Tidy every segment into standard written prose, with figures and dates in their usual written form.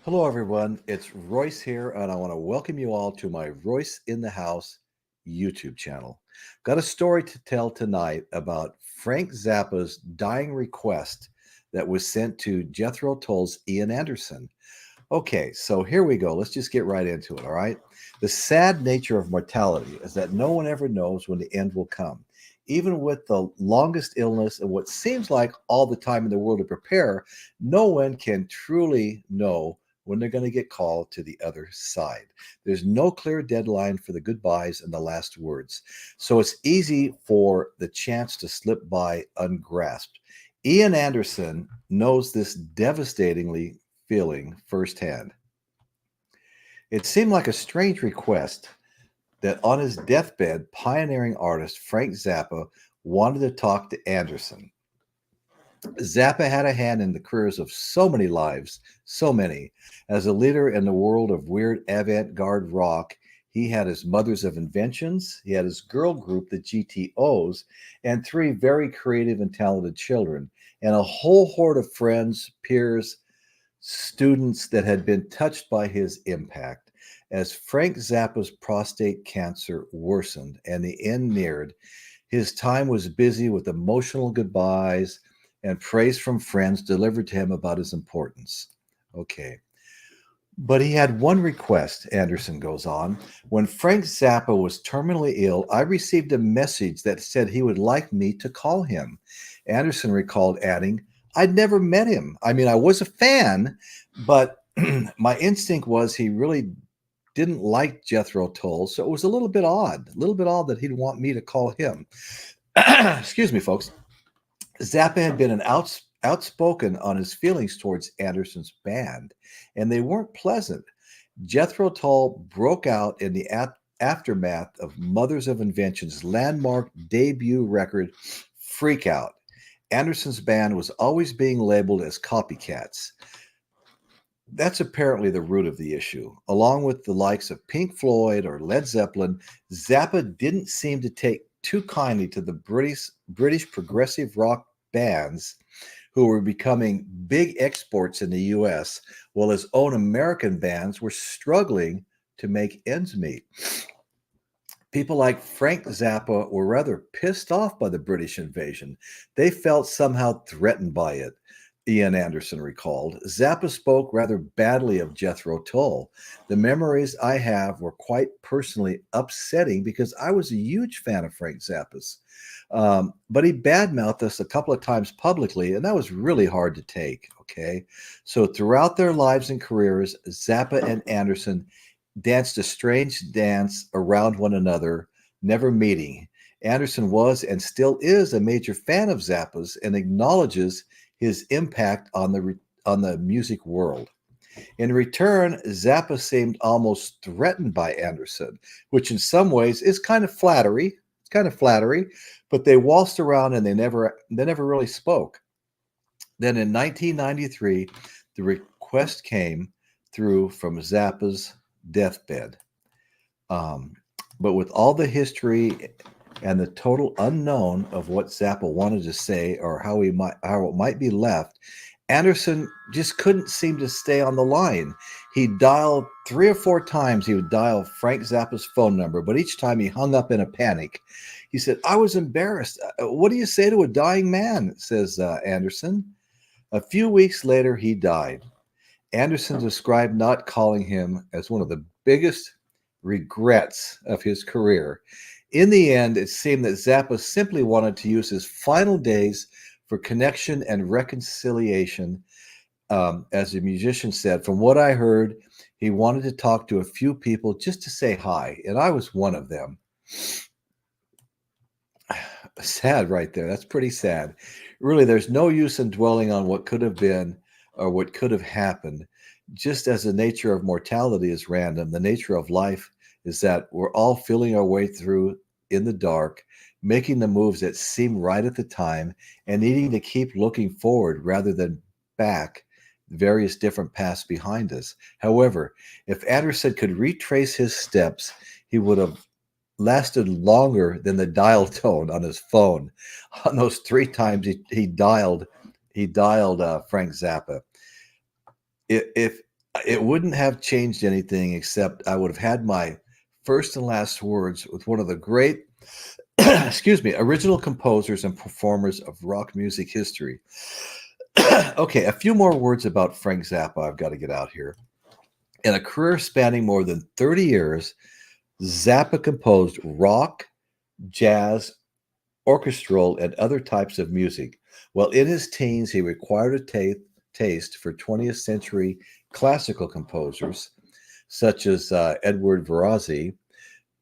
Hello, everyone. It's Royce here, and I want to welcome you all to my Royce in the House YouTube channel. Got a story to tell tonight about Frank Zappa's dying request that was sent to Jethro Tull's Ian Anderson. Okay, so here we go. Let's just get right into it, all right? The sad nature of mortality is that no one ever knows when the end will come. Even with the longest illness and what seems like all the time in the world to prepare, no one can truly know when they're going to get called to the other side. There's no clear deadline for the goodbyes and the last words. So it's easy for the chance to slip by ungrasped. Ian Anderson knows this devastatingly feeling firsthand. It seemed like a strange request that on his deathbed, pioneering artist Frank Zappa wanted to talk to Anderson. Zappa had a hand in the careers of so many lives, so many. As a leader in the world of weird avant-garde rock, he had his Mothers of Inventions, he had his girl group, the GTOs, and three very creative and talented children, and a whole horde of friends, peers, students that had been touched by his impact. As Frank Zappa's prostate cancer worsened and the end neared, his time was busy with emotional goodbyes and praise from friends delivered to him about his importance. Okay. But he had one request, Anderson goes on. When Frank Zappa was terminally ill, I received a message that said he would like me to call him. Anderson recalled adding, I'd never met him. I mean, I was a fan, but my instinct was he really didn't like Jethro Tull, so it was a little bit odd that he'd want me to call him. Excuse me, folks. Zappa had been outspoken on his feelings towards Anderson's band, and they weren't pleasant. Jethro Tull broke out in the aftermath of Mothers of Invention's landmark debut record, Freak Out. Anderson's band was always being labeled as copycats. That's apparently the root of the issue. Along with the likes of Pink Floyd or Led Zeppelin, Zappa didn't seem to take too kindly to the British progressive rock bands who were becoming big exports in the US, while his own American bands were struggling to make ends meet. People like Frank Zappa were rather pissed off by the British invasion. They felt somehow threatened by it. Ian Anderson recalled. Zappa spoke rather badly of Jethro Tull. The memories I have were quite personally upsetting because I was a huge fan of Frank Zappa's. But he badmouthed us a couple of times publicly, and that was really hard to take. Okay. So throughout their lives and careers, Zappa and Anderson danced a strange dance around one another, never meeting. Anderson was and still is a major fan of Zappa's and acknowledges his impact on the music world. In return, Zappa seemed almost threatened by Anderson, which in some ways is kind of flattery. It's kind of flattery, but they waltzed around and they never really spoke. Then in 1993, the request came through from Zappa's deathbed. Um, but with all the history and the total unknown of what Zappa wanted to say or how it might be left, Anderson just couldn't seem to stay on the line. He dialed 3 or 4 times. He would dial Frank Zappa's phone number, but each time he hung up in a panic. He said, "I was embarrassed. What do you say to a dying man?" says Anderson. A few weeks later, he died. Anderson described not calling him as one of the biggest regrets of his career. In the end, it seemed that Zappa simply wanted to use his final days for connection and reconciliation. As the musician said, from what I heard, he wanted to talk to a few people just to say hi, and I was one of them. Sad right there. That's pretty sad. Really, there's no use in dwelling on what could have been or what could have happened. Just as the nature of mortality is random, the nature of life is that we're all feeling our way through in the dark, making the moves that seem right at the time, and needing to keep looking forward rather than back various different paths behind us. However, if Anderson could retrace his steps, he would have lasted longer than the dial tone on his phone. On those 3 times he dialed Frank Zappa. If It wouldn't have changed anything except I would have had my first and last words with one of the great, excuse me, original composers and performers of rock music history. Okay, a few more words about Frank Zappa I've got to get out here. In a career spanning more than 30 years, Zappa composed rock, jazz, orchestral, and other types of music. While in his teens, he acquired a taste for 20th century classical composers, such as Edward Varazzi,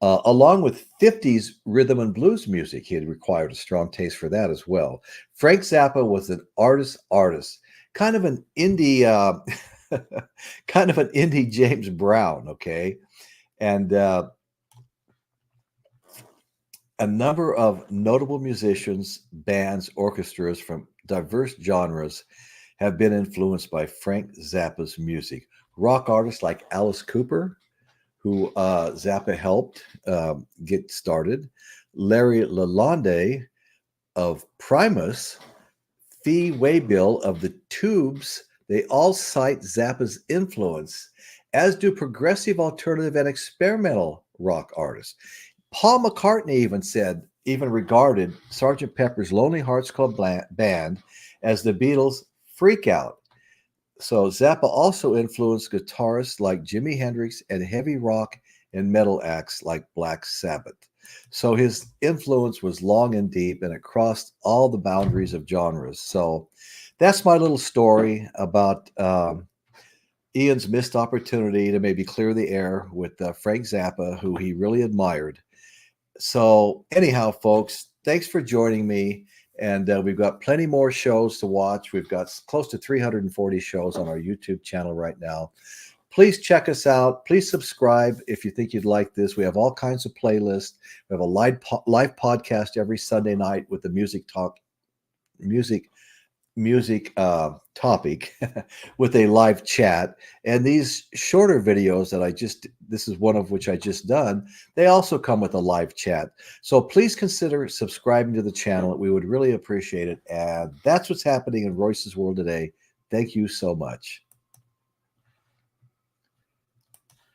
along with 50s rhythm and blues music. He had required a strong taste for that as well. Frank Zappa was an artist, kind of an indie, kind of an indie James Brown, okay? And a number of notable musicians, bands, orchestras from diverse genres have been influenced by Frank Zappa's music. Rock artists like Alice Cooper, who Zappa helped get started, Larry Lalonde of Primus, Fee Waybill of the Tubes, they all cite Zappa's influence, as do progressive, alternative, and experimental rock artists. Paul McCartney even regarded Sgt. Pepper's Lonely Hearts Club Band as the Beatles' Freak Out. So Zappa also influenced guitarists like Jimi Hendrix and heavy rock and metal acts like Black Sabbath. So his influence was long and deep, and it crossed all the boundaries of genres. So that's my little story about Ian's missed opportunity to maybe clear the air with Frank Zappa, who he really admired. So anyhow, folks, thanks for joining me. And we've got plenty more shows to watch. We've got close to 340 shows on our YouTube channel right now. Please check us out. Please subscribe if you think you'd like this. We have all kinds of playlists. We have a live podcast every Sunday night with the music topic with a live chat. And these shorter videos that this is one of which I just done, they also come with a live chat. So please consider subscribing to the channel. We would really appreciate it. And that's what's happening in Royce's world today. Thank you so much.